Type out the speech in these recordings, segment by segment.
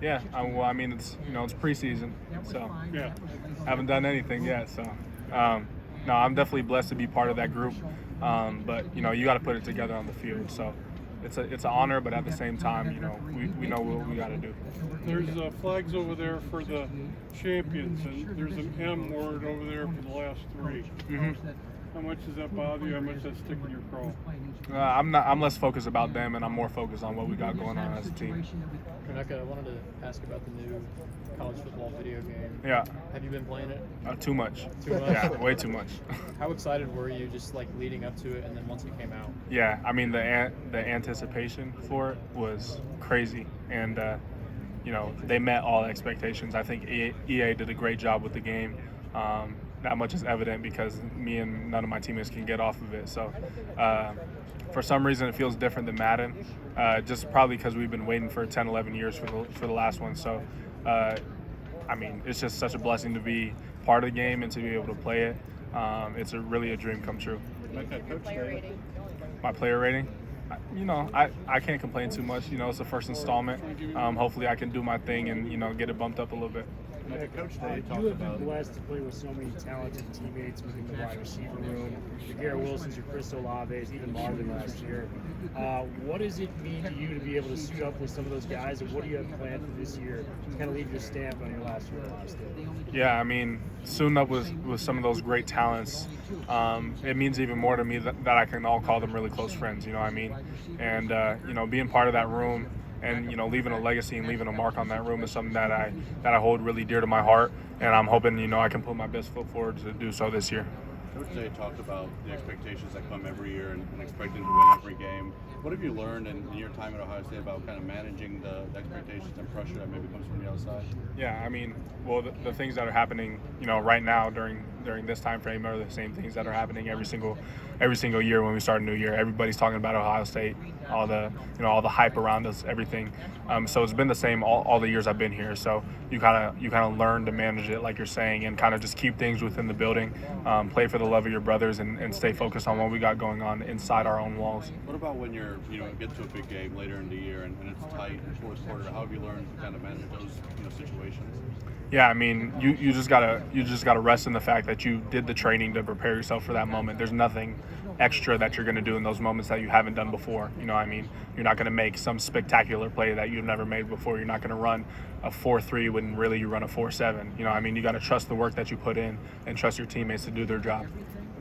Yeah, well, I mean, it's preseason, so Yeah. I haven't done anything yet. So, no, I'm definitely blessed to be part of that group. But you got to put it together on the field. So, it's an honor, but at the same time, we know what we got to do. There's flags over there for the champions, and there's an M word over there for the last three. Mm-hmm. How much does that bother you? How much does that stick in your craw? I'm less focused about them, and I'm more focused on what we got going on as a team. Emeka, I wanted to ask about the new college football video game. Yeah. Have you been playing it? Too much. Too much? Yeah, way too much. How excited were you just like leading up to it, and then once it came out? Yeah, I mean the anticipation for it was crazy, and they met all expectations. I think EA did a great job with the game. That much is evident because me and none of my teammates can get off of it. So for some reason it feels different than Madden, just probably because we've been waiting for 10, 11 years for the last one. So I mean, it's just such a blessing to be part of the game and to be able to play it. It's really a dream come true. My player rating? I can't complain too much. It's the first installment. Hopefully I can do my thing and, get it bumped up a little bit. Coach Day talked about. You have been blessed to play with so many talented teammates within the wide receiver room. Your Garrett Wilsons, your Chris Olaves, even Marvin last year. What does it mean to you to be able to suit up with some of those guys, and what do you have planned for this year to kind of leave your stamp on your last year at Ohio State? Yeah, I mean, suiting up with some of those great talents, it means even more to me that I can all call them really close friends, you know what I mean? And, being part of that room and, leaving a legacy and leaving a mark on that room is something that I hold really dear to my heart. And I'm hoping, I can put my best foot forward to do so this year. Coach Day talked about the expectations that come every year and expecting to win every game. What have you learned in your time at Ohio State about kind of managing the expectations and pressure that maybe comes from the outside? Yeah, I mean, well, the things that are happening, right now during this time frame are the same things that are happening every single year when we start a new year. Everybody's talking about Ohio State, all the hype around us, everything. So it's been the same all the years I've been here. So you kind of learn to manage it, like you're saying, and kind of just keep things within the building, play for the love of your brothers, and stay focused on what we got going on inside our own walls. What about when you're get to a big game later in the year and it's tight in the fourth quarter? How have you learned to kind of manage those situations? Yeah, I mean, you just gotta rest in the fact that you did the training to prepare yourself for that moment. There's nothing extra that you're gonna do in those moments that you haven't done before. You know what I mean? You're not gonna make some spectacular play that you've never made before. You're not gonna run a 4-3 when really you run a 4-7. You know what I mean? You gotta trust the work that you put in and trust your teammates to do their job.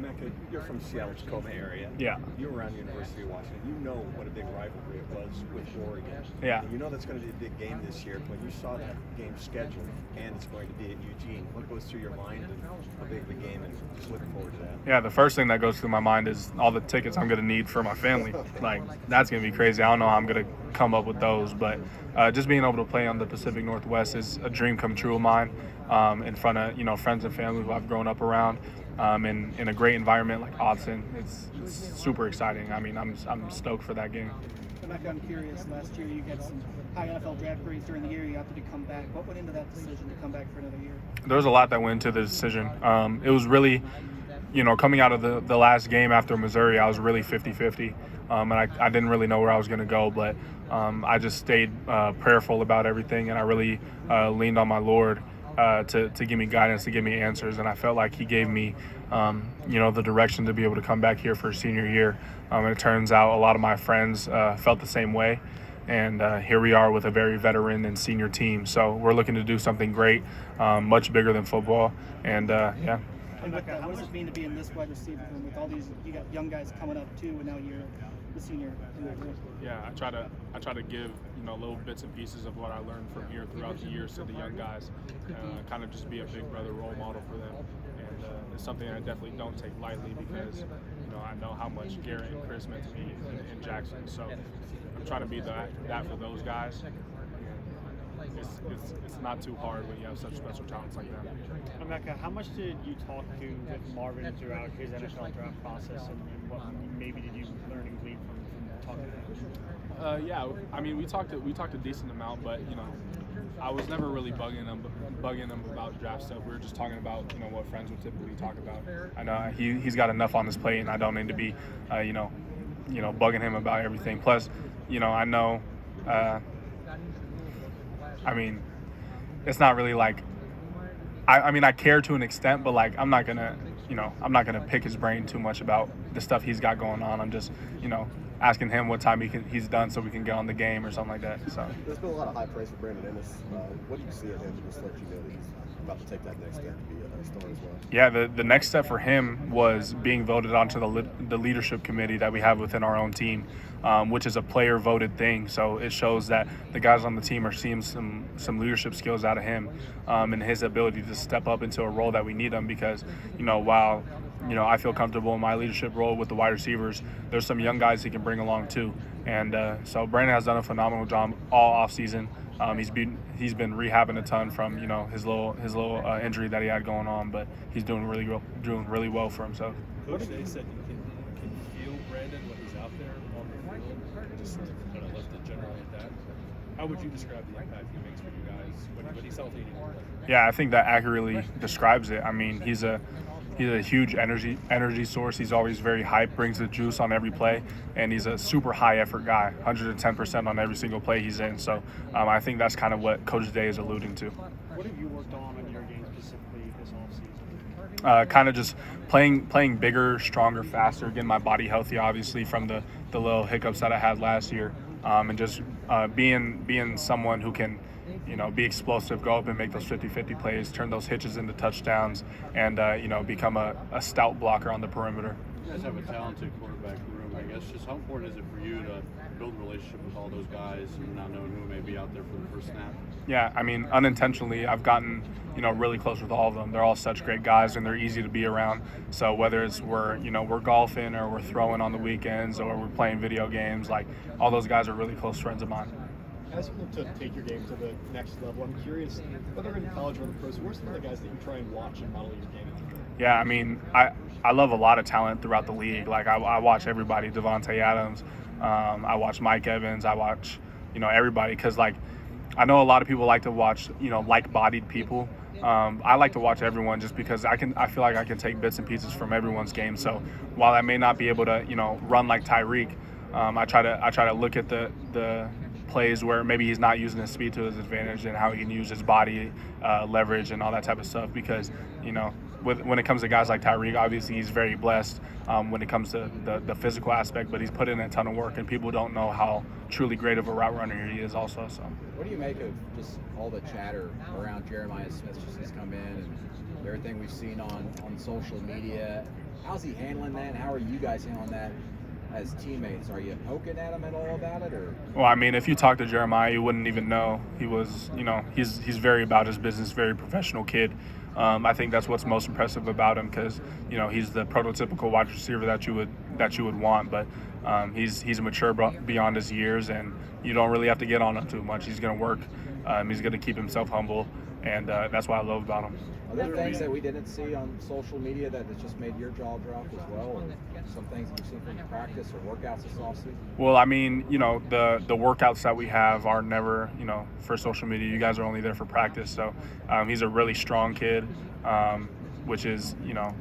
Emeka, you're from Seattle, Tacoma area. Yeah. You were around the University of Washington. You know what a big rivalry it was with Oregon. Yeah. And you know that's going to be a big game this year. When you saw that game scheduled and it's going to be at Eugene, what goes through your mind and how big of a game and just looking forward to that? Yeah, the first thing that goes through my mind is all the tickets I'm going to need for my family. Like, that's going to be crazy. I don't know how I'm going to come up with those, but just being able to play on the Pacific Northwest is a dream come true of mine, in front of, friends and family who I've grown up around. In a great environment like Austin, it's super exciting. I mean, I'm stoked for that game. Emeka, I'm curious. Last year, you got some high NFL draft grades during the year. You opted to come back. What went into that decision to come back for another year? There was a lot that went into the decision. It was really, coming out of the last game after Missouri, I was really 50-50, and I didn't really know where I was going to go, but I just stayed prayerful about everything, and I really leaned on my Lord. To give me guidance, to give me answers, and I felt like he gave me, the direction to be able to come back here for senior year. And it turns out a lot of my friends felt the same way, and here we are with a very veteran and senior team. So we're looking to do something great, much bigger than football, and yeah. And with that, what does it mean to be in this wide receiver room with all these? You got young guys coming up too, and now you're the senior in that group. Yeah, I try to give little bits and pieces of what I learned from here throughout the years to the young guys, kind of just be a big brother role model for them, and it's something I definitely don't take lightly because I know how much Garrett and Chris meant to me in Jackson, so I'm trying to be that for those guys. It's not too hard when you have such special talents like that. Emeka, how much did you talk to with Marvin throughout his NFL draft process, and what maybe did you learn and glean from talking to him? Yeah, I mean, we talked a decent amount, but I was never really bugging him about draft stuff. We were just talking about what friends would typically talk about. I know he's got enough on his plate, and I don't need to be bugging him about everything. Plus, I know I mean, it's not really like, I mean, I care to an extent, but like, I'm not gonna pick his brain too much about the stuff he's got going on. I'm just, asking him what time he's done so we can get on the game or something like that. So there's been a lot of high praise for Brandon Ennis. What do you see in him to just let you know that he's about to take that next step to be a star as well? Yeah, the next step for him was being voted onto the leadership committee that we have within our own team, which is a player voted thing. So it shows that the guys on the team are seeing some leadership skills out of him, and his ability to step up into a role that we need him, because while I feel comfortable in my leadership role with the wide receivers, there's some young guys he can bring along too. And so Brandon has done a phenomenal job all off season. He's been rehabbing a ton from his little injury that he had going on, but he's doing really well for himself. Coach Day said you can feel Brandon when he's out there on the field, just to kind of lift it generally at that. How would you describe the impact he makes for you guys when he's healthy? Yeah, I think that accurately describes it. I mean, he's a huge energy source. He's always very hyped, brings the juice on every play, and he's a super high effort guy, 110% on every single play he's in. So I think that's kind of what Coach Day is alluding to. What have you worked on in your game specifically this offseason? Kind of just playing bigger, stronger, faster, getting my body healthy, obviously, from the little hiccups that I had last year, and just being someone who can be explosive, go up and make those 50-50 plays, turn those hitches into touchdowns, and become a stout blocker on the perimeter. You guys have a talented quarterback room. I guess just how important is it for you to build a relationship with all those guys and not knowing who may be out there for the first snap? Yeah, I mean, unintentionally, I've gotten really close with all of them. They're all such great guys, and they're easy to be around. So whether it's we're golfing, or we're throwing on the weekends, or we're playing video games, like, all those guys are really close friends of mine. As you look to take your game to the next level, I'm curious, whether in college or in the pros, who are some of the guys that you try and watch and model your game after? Yeah, I mean, I love a lot of talent throughout the league. Like, I watch everybody, Devontae Adams, I watch Mike Evans, I watch, everybody, because, like, I know a lot of people like to watch, like-bodied people. I like to watch everyone just because I feel like I can take bits and pieces from everyone's game. So while I may not be able to, run like Tyreek, I try to look at the plays where maybe he's not using his speed to his advantage, and how he can use his body leverage and all that type of stuff, because when it comes to guys like Tyreek, obviously he's very blessed when it comes to the physical aspect, but he's put in a ton of work, and people don't know how truly great of a route runner he is also. So what do you make of just all the chatter around Jeremiah Smith since he's come in, and everything we've seen on social media? How's he handling that, and how are you guys handling that as teammates? Are you poking at him at all about it, or? Well, I mean, if you talk to Jeremiah, you wouldn't even know. He was, he's very about his business, very professional kid. I think that's what's most impressive about him, because he's the prototypical wide receiver that you would want, but he's mature beyond his years, and you don't really have to get on him too much. He's going to work. He's going to keep himself humble, and that's what I love about him. Are there things that we didn't see on social media that has just made your jaw drop as well, or some things you've seen from practice or workouts this offseason? Well, I mean, the workouts that we have are never, for social media. You guys are only there for practice. So he's a really strong kid, which is,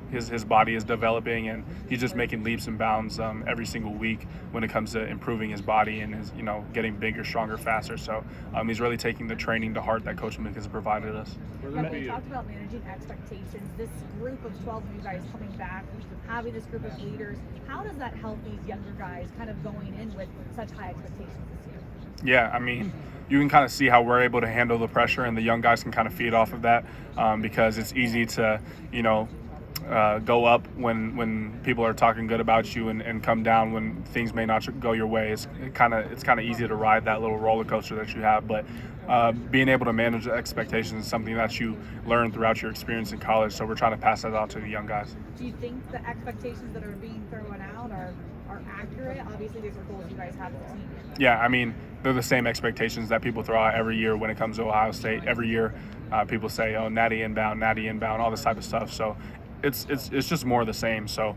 his body is developing, and he's just making leaps and bounds every single week when it comes to improving his body and his, getting bigger, stronger, faster. So he's really taking the training to heart that Coach Emeka has provided us. We talked about managing expectations. This group of 12 of you guys coming back, having this group of leaders, how does that help these younger guys kind of going in with such high expectations this year? Yeah, I mean, you can kind of see how we're able to handle the pressure, and the young guys can kind of feed off of that, because it's easy to, go up when people are talking good about you, and come down when things may not go your way. It's kind of easy to ride that little roller coaster that you have, but being able to manage the expectations is something that you learn throughout your experience in college. So we're trying to pass that on to the young guys. Do you think the expectations that are being thrown out are accurate? Obviously, these are goals you guys have as a team. Yeah, I mean, they're the same expectations that people throw out every year when it comes to Ohio State. Every year, people say, "Oh, natty inbound," all this type of stuff. So it's just more of the same. So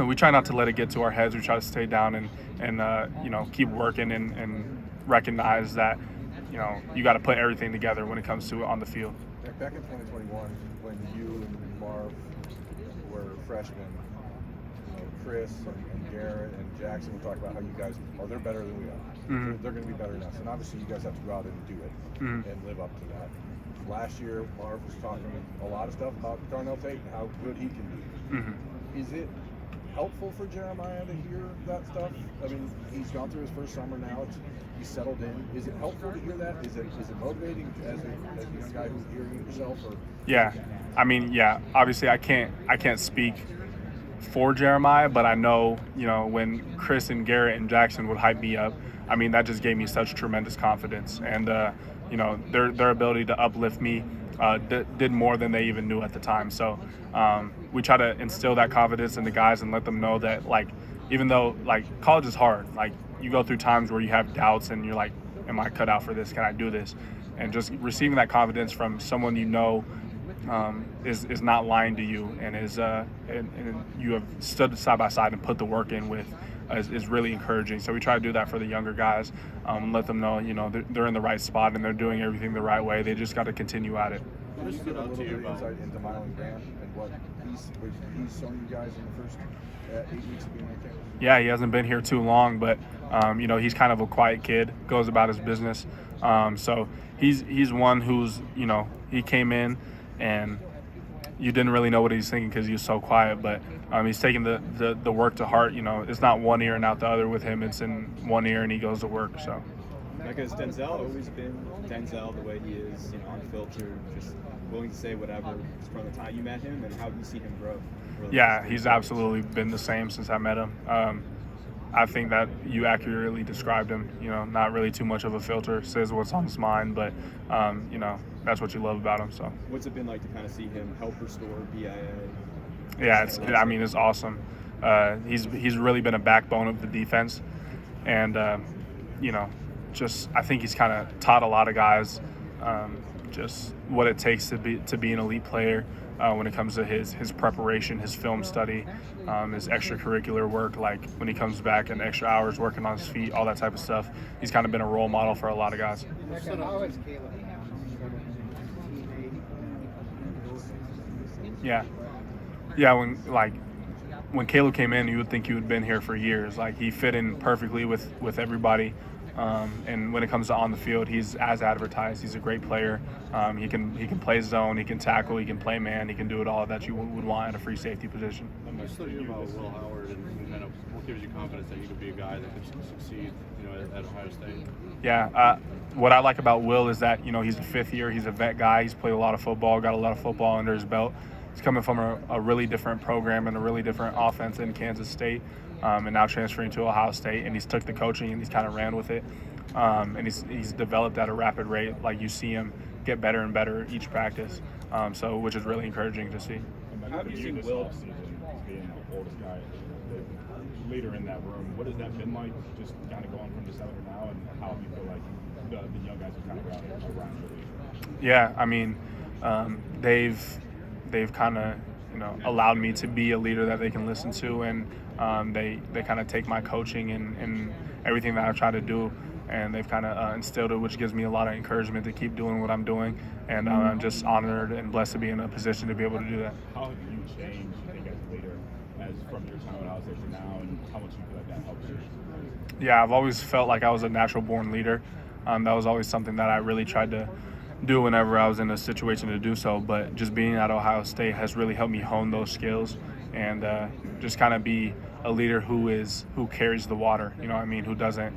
we try not to let it get to our heads. We try to stay down and keep working and recognize that you got to put everything together when it comes to it on the field. Back in 2021, when you and Marv were freshmen, Chris and Garrett and Jackson will talk about how you guys they're better than we are. Mm-hmm. They're going to be better than us, and obviously you guys have to go out and do it Mm-hmm. and live up to that. Last year, Marv was talking a lot of stuff about Darnell Tate and how good he can be. Mm-hmm. Is it helpful for Jeremiah to hear that stuff? I mean, he's gone through his first summer now. He's settled in. Is it helpful to hear that? Is it motivating as a young guy who's hearing it yourself? Or Yeah, I mean, yeah. Obviously, I can't speak for Jeremiah, but I know, when Chris and Garrett and Jackson would hype me up, I mean, that just gave me such tremendous confidence, and their ability to uplift me did more than they even knew at the time. So we try to instill that confidence in the guys and let them know that, like, even though, like, college is hard, like, you go through times where you have doubts and you're like, am I cut out for this? Can I do this? And just receiving that confidence from someone is not lying to you and and you have stood side by side and put the work in with is really encouraging. So we try to do that for the younger guys, let them know, they're in the right spot and they're doing everything the right way. They just got to continue at it. What stood out to you insight into Mylan Grant and what he's shown you guys in the first 8 weeks of being on campus? Yeah, he hasn't been here too long, but he's kind of a quiet kid, goes about his business. So he's one who's, he came in and you didn't really know what he's thinking because he was so quiet, but he's taking the work to heart. It's not one ear and out the other with him. It's in one ear and he goes to work. So. Has Denzel always been Denzel the way he is, unfiltered, just willing to say whatever from the time you met him, and how do you see him grow? Yeah, he's absolutely been the same since I met him. I think that you accurately described him, not really too much of a filter, says what's on his mind, but, that's what you love about him. So. What's it been like to kind of see him help restore BIA? Yeah, it's awesome. He's really been a backbone of the defense, and, I think he's kind of taught a lot of guys just what it takes to be an elite player when it comes to his preparation, his film study, his extracurricular work, like when he comes back and extra hours working on his feet, all that type of stuff. He's kind of been a role model for a lot of guys. Yeah, when Caleb came in, you would think he would have been here for years. Like, he fit in perfectly with everybody. And when it comes to on the field, he's as advertised. He's a great player. He can play zone, he can tackle, he can play man, he can do it all that you would want at a free safety position. I'm thinking about Will Howard and kind of what gives you confidence that he could be a guy that could succeed, at Ohio State. Yeah, what I like about Will is that he's a fifth year, he's a vet guy, he's played a lot of football, got a lot of football under his belt. He's coming from a really different program and a really different offense in Kansas State. And now transferring to Ohio State, and he's took the coaching and he's kind of ran with it, and he's developed at a rapid rate. Like, you see him get better and better each practice, which is really encouraging to see. How have you seen Will being the oldest guy, the leader in that room? What has that been like? Just kind of going from December now, and how do you feel like the young guys have kind of rallied around you? Yeah, I mean, they've kind of allowed me to be a leader that they can listen to, and they kind of take my coaching and everything that I try to do, and they've kind of instilled it, which gives me a lot of encouragement to keep doing what I'm doing, and I'm just honored and blessed to be in a position to be able to do that. How have you changed, you think, as a leader, from your time at Ohio State to now, and how much you feel like that helps you? Yeah, I've always felt like I was a natural-born leader. That was always something that I really tried to do whenever I was in a situation to do so, but just being at Ohio State has really helped me hone those skills and just kind of be a leader who carries the water, who doesn't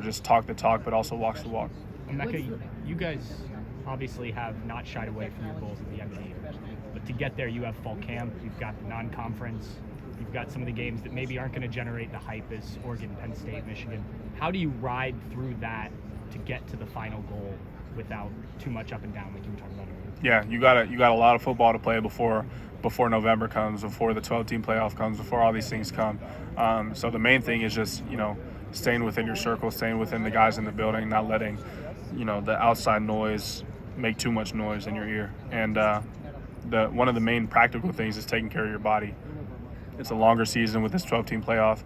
just talk the talk but also walks the walk. Emeka, you guys obviously have not shied away from your goals at the end of the year, but to get there you have fall camp, you've got the non-conference, you've got some of the games that maybe aren't going to generate the hype as Oregon, Penn State, Michigan. How do you ride through that to get to the final goal without too much up and down like you were talking about earlier? Yeah, you got a lot of football to play before November comes, before the 12-team playoff comes, before all these things come. So the main thing is just staying within your circle, staying within the guys in the building, not letting the outside noise make too much noise in your ear. And one of the main practical things is taking care of your body. It's a longer season with this 12-team playoff,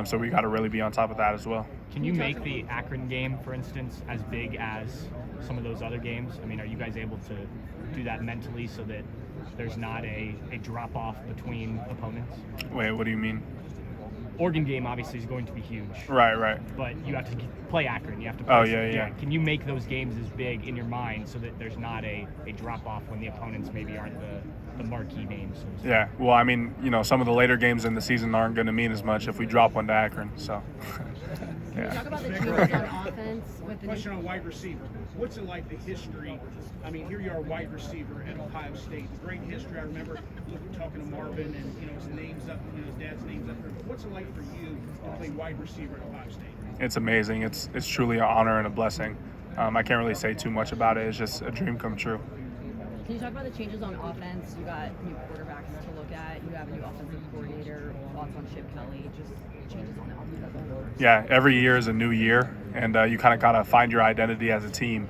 so we got to really be on top of that as well. Can you make the Akron game, for instance, as big as some of those other games? I mean, are you guys able to do that mentally so that there's not a drop off between opponents? Wait, what do you mean? Oregon game obviously is going to be huge. Right. But you have to play Akron. You have to play. Oh, yeah. Can you make those games as big in your mind so that there's not a drop off when the opponents maybe aren't the marquee names? So to speak? Yeah. Well, I mean, some of the later games in the season aren't going to mean as much if we drop one to Akron. So. Can you talk about the changes on offense with the Question on wide receiver. What's it like, the history? I mean, here you are, wide receiver at Ohio State. Great history. I remember talking to Marvin, and his name's up, his dad's name's up there. But what's it like for you to play wide receiver at Ohio State? It's amazing. It's truly an honor and a blessing. I can't really say too much about it. It's just a dream come true. Can you talk about the changes on offense? You got new quarterbacks to look at. You have a new offensive coordinator. Thoughts on Chip Kelly? Just changes on the offense. Yeah, every year is a new year, and you kind of gotta find your identity as a team.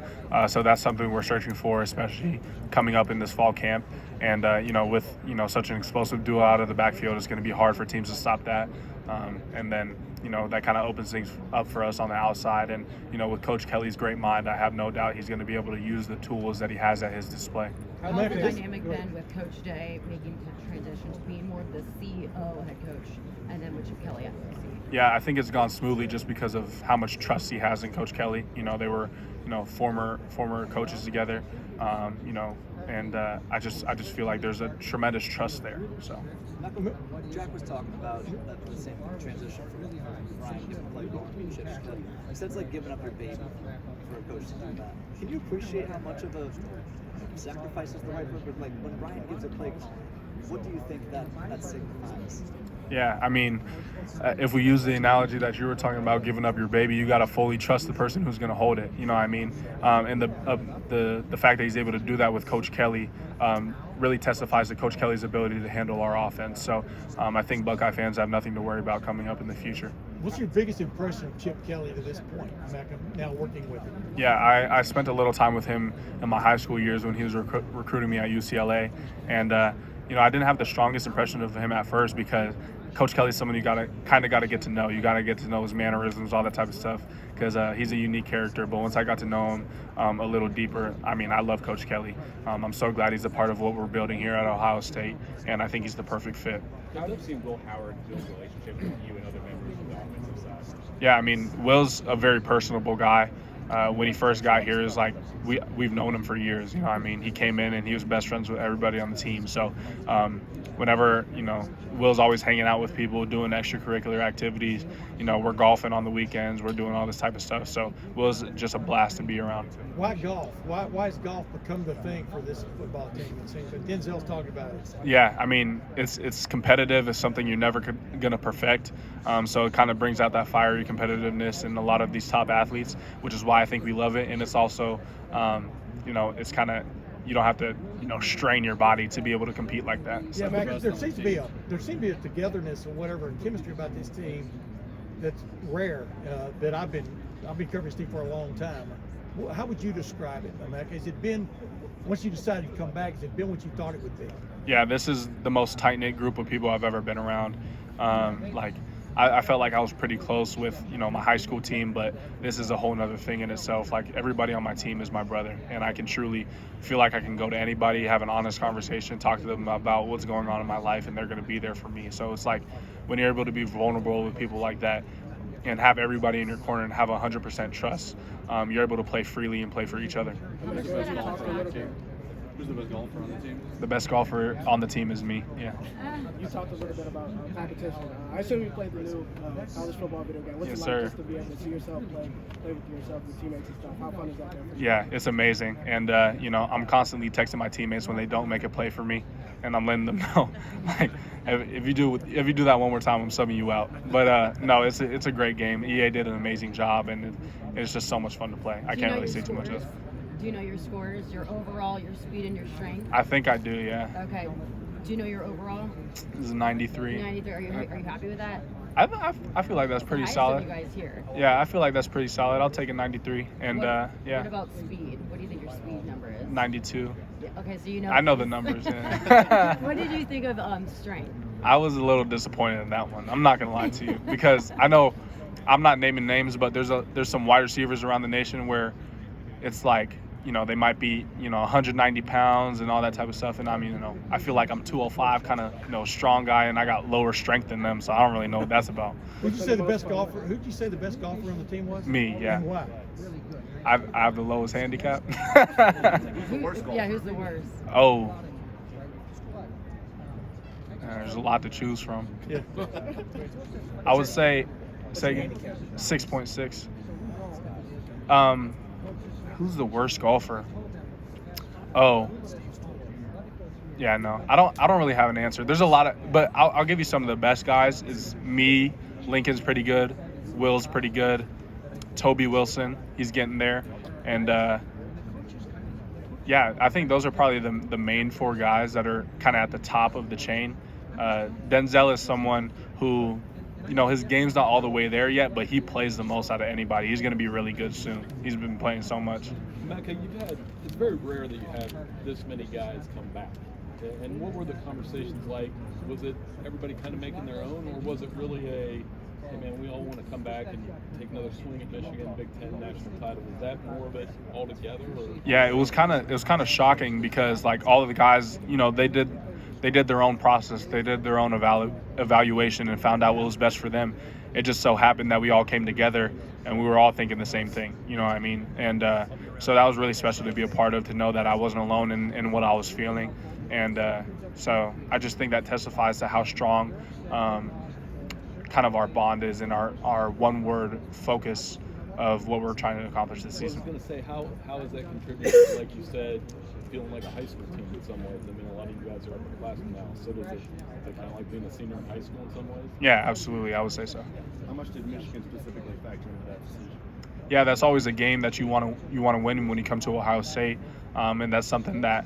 So that's something we're searching for, especially coming up in this fall camp. And with such an explosive duo out of the backfield, it's going to be hard for teams to stop that. And then that kind of opens things up for us on the outside. And with Coach Kelly's great mind, I have no doubt he's going to be able to use the tools that he has at his display. How's the dynamic been with Coach Day making the transition to being more of the CEO head coach, and then with Chip Kelly after the seat? Yeah, I think it's gone smoothly just because of how much trust he has in Coach Kelly. They were former coaches together. And I just feel like there's a tremendous trust there. So. Jack was talking about the same transition from Ryan giving play championships, but he said it's like giving up your baby for a coach to do that. Can you appreciate how much of a sacrifice is the right word? But like when Ryan gives a play, what do you think that signifies? Yeah, I mean, if we use the analogy that you were talking about, giving up your baby, you got to fully trust the person who's going to hold it. You know what I mean? And the fact that he's able to do that with Coach Kelly really testifies to Coach Kelly's ability to handle our offense. So I think Buckeye fans have nothing to worry about coming up in the future. What's your biggest impression of Chip Kelly to this point, Emeka, now working with him? Yeah, I spent a little time with him in my high school years when he was recruiting me at UCLA. And, I didn't have the strongest impression of him at first because Coach Kelly's someone you got to get to know. You got to get to know his mannerisms, all that type of stuff, because he's a unique character. But once I got to know him a little deeper, I mean, I love Coach Kelly. I'm so glad he's a part of what we're building here at Ohio State, and I think he's the perfect fit. How do you see Will Howard build a relationship with you and other members of the offensive side? Yeah, I mean, Will's a very personable guy. When he first got here, is like we've known him for years. I mean, he came in and he was best friends with everybody on the team. So whenever Will's always hanging out with people, doing extracurricular activities. We're golfing on the weekends. We're doing all this type of stuff. So Will's just a blast to be around. Why golf? Why has golf become the thing for this football team? It seems that Denzel's talking about it. Yeah, I mean, it's competitive. It's something you're never gonna perfect. So it kind of brings out that fiery competitiveness in a lot of these top athletes, which is why I think we love it. And it's also, it's kind of, you don't have to, strain your body to be able to compete like that. So. Yeah, Mac, there seems to be a togetherness or whatever and chemistry about this team that's rare. That I've been covering this team for a long time. How would you describe it, Mac? Has it been, once you decided to come back, has it been what you thought it would be? Yeah, this is the most tight-knit group of people I've ever been around. I felt like I was pretty close with, my high school team, but this is a whole nother thing in itself. Like, everybody on my team is my brother, and I can truly feel like I can go to anybody, have an honest conversation, talk to them about what's going on in my life, and they're going to be there for me. So it's like when you're able to be vulnerable with people like that and have everybody in your corner and have 100% trust, you're able to play freely and play for each other. Who's the best golfer on the team? The best golfer on the team is me, yeah. You talked a little bit about competition. I assume you played the new college football video game. What's Yes, it like sir. just to be able to see yourself play with yourself, your teammates and stuff? How fun is that there for you? Yeah, it's amazing. And, I'm constantly texting my teammates when they don't make a play for me, and I'm letting them know, like, if you do that one more time, I'm subbing you out. But, no, it's a great game. EA did an amazing job, and it's just so much fun to play. I can't really say too much else. Do you know your scores, your overall, your speed, and your strength? I think I do, yeah. Okay. Do you know your overall? This is 93. 93. Are you happy with that? I feel like that's pretty Highest solid. of you guys here. Yeah, I feel like that's pretty solid. I'll take a 93. And What yeah, about speed? What do you think your speed number is? 92. Yeah, okay, so you know. I know the numbers. Yeah. What did you think of strength? I was a little disappointed in that one. I'm not gonna lie to you because I know I'm not naming names, but there's some wide receivers around the nation where it's like, they might be, 190 pounds and all that type of stuff. And I mean, I feel like I'm 205, kind of, strong guy, and I got lower strength than them. So I don't really know what that's about. Who'd you say the best golfer on the team was? Me, yeah. And why? I have the lowest handicap. Who's the worst golfer? Yeah, who's the worst? Oh. There's a lot to choose from. Yeah. I would say 6.6. Who's the worst golfer? Oh. Yeah, no. I don't really have an answer. There's a lot of, but I'll give you some of the best guys. Is me, Lincoln's pretty good, Will's pretty good, Toby Wilson, he's getting there. And yeah, I think those are probably the main 4 guys that are kind of at the top of the chain. Denzel is someone who, his game's not all the way there yet, but he plays the most out of anybody. He's going to be really good soon. He's been playing so much. Emeka, it's very rare that you have this many guys come back. And what were the conversations like? Was it everybody kind of making their own, or was it really hey man, we all want to come back and take another swing at Michigan Big Ten national title? Was that more of it all together? Or? Yeah, it was kind of shocking because like all of the guys, they did their own process. They did their own evaluation and found out what was best for them. It just so happened that we all came together and we were all thinking the same thing. You know what I mean? And so that was really special to be a part of, to know that I wasn't alone in what I was feeling. And so I just think that testifies to how strong kind of our bond is and our one-word focus of what we're trying to accomplish this season. I was going to say, how has that contributed, like you said, feeling like a high school team in some ways? I mean, a lot of you guys are upperclassmen now, so does it kind of like being a senior in high school in some ways? Yeah, absolutely. I would say so. How much did Michigan specifically factor into that decision? Yeah, that's always a game that you want to win when you come to Ohio State, and that's something that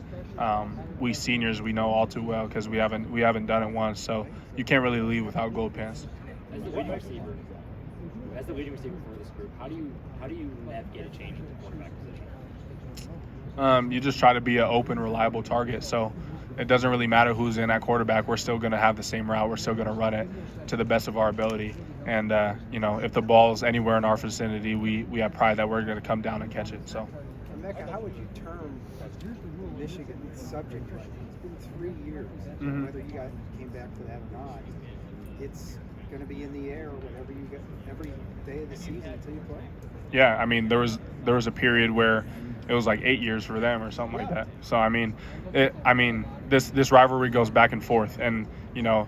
we seniors, we know all too well because we haven't done it once. So you can't really leave without gold pants. As the leading receiver for this group, how do you navigate a change in the quarterback position? You just try to be an open, reliable target. So it doesn't really matter who's in at quarterback. We're still going to have the same route. We're still going to run it to the best of our ability. And, if the ball's anywhere in our vicinity, we have pride that we're going to come down and catch it. So. Emeka, how would you term Michigan's subject matter? It's been 3 years. Mm-hmm. Whether you guys came back for that or not, it's going to be in the air whatever you get every day of the season until you play. Yeah, I mean, there was a period where it was like 8 years for them or something like that. So I mean, this rivalry goes back and forth, and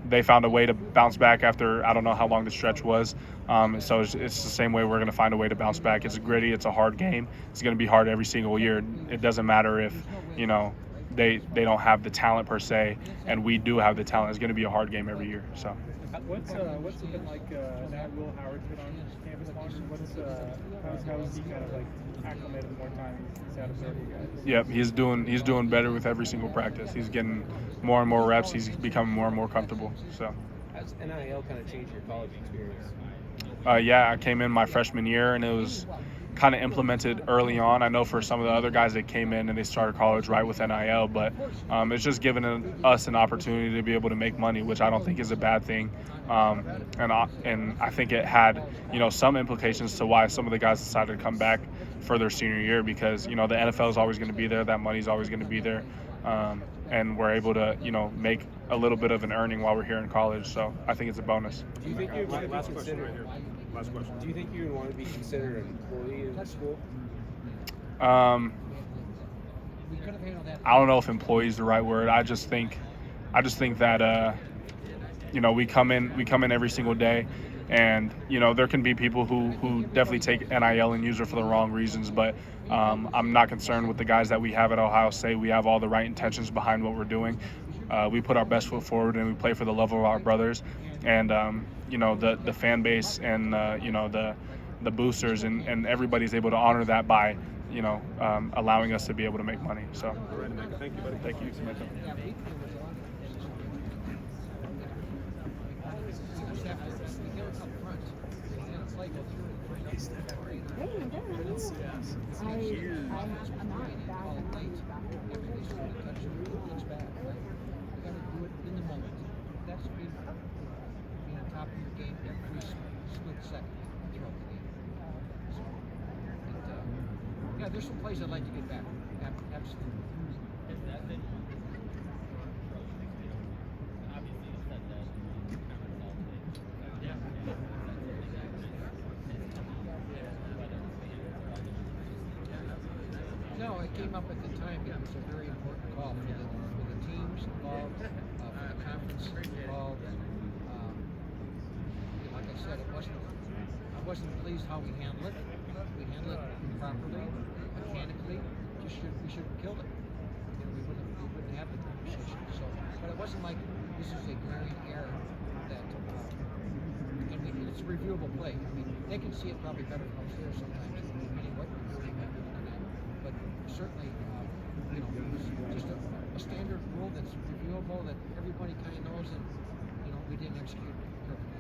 they found a way to bounce back after I don't know how long the stretch was. So it's the same way we're going to find a way to bounce back. It's gritty. It's a hard game. It's going to be hard every single year. It doesn't matter if they don't have the talent per se, and we do have the talent. It's going to be a hard game every year. So. What's it been like now Will Howard's been on campus longer? How's he kind of like acclimated more time he's out of there, you guys? Yep, he's doing better with every single practice. He's getting more and more reps. He's becoming more and more comfortable. So. Has NIL kind of changed your college experience? Yeah, I came in my freshman year and it was kind of implemented early on. I know for some of the other guys that came in and they started college right with NIL, but it's just given us an opportunity to be able to make money, which I don't think is a bad thing. And I think it had, some implications to why some of the guys decided to come back for their senior year because, the NFL is always going to be there. That money's always going to be there. And we're able to, make a little bit of an earning while we're here in college. So I think it's a bonus. Do you think you would want to be considered? Last question. Do you think you would want to be considered an employee in the school? I don't know if employee is the right word. I just think that we come in every single day, and there can be people who definitely take NIL and use it for the wrong reasons. But I'm not concerned with the guys that we have at Ohio State. We have all the right intentions behind what we're doing. We put our best foot forward and we play for the love of our brothers. And the fan base and the boosters and everybody's able to honor that by allowing us to be able to make money. So. All right, Emeka. Thank you, buddy. Thank you. Yeah, there's some plays I'd like to get back. Absolutely. No, it came up at the time. It was a very important call for the teams involved, for the conference involved, and like I said, I wasn't pleased how we handled it. We handled it properly, mechanically. We should have killed it. We wouldn't have the conversation. So, but it wasn't like this is a glaring error that. It's a reviewable play. I mean, they can see it probably better from upstairs sometimes, depending what review they might be looking at. But certainly, it was just a standard rule that's reviewable that everybody kind of knows, and we didn't execute perfectly.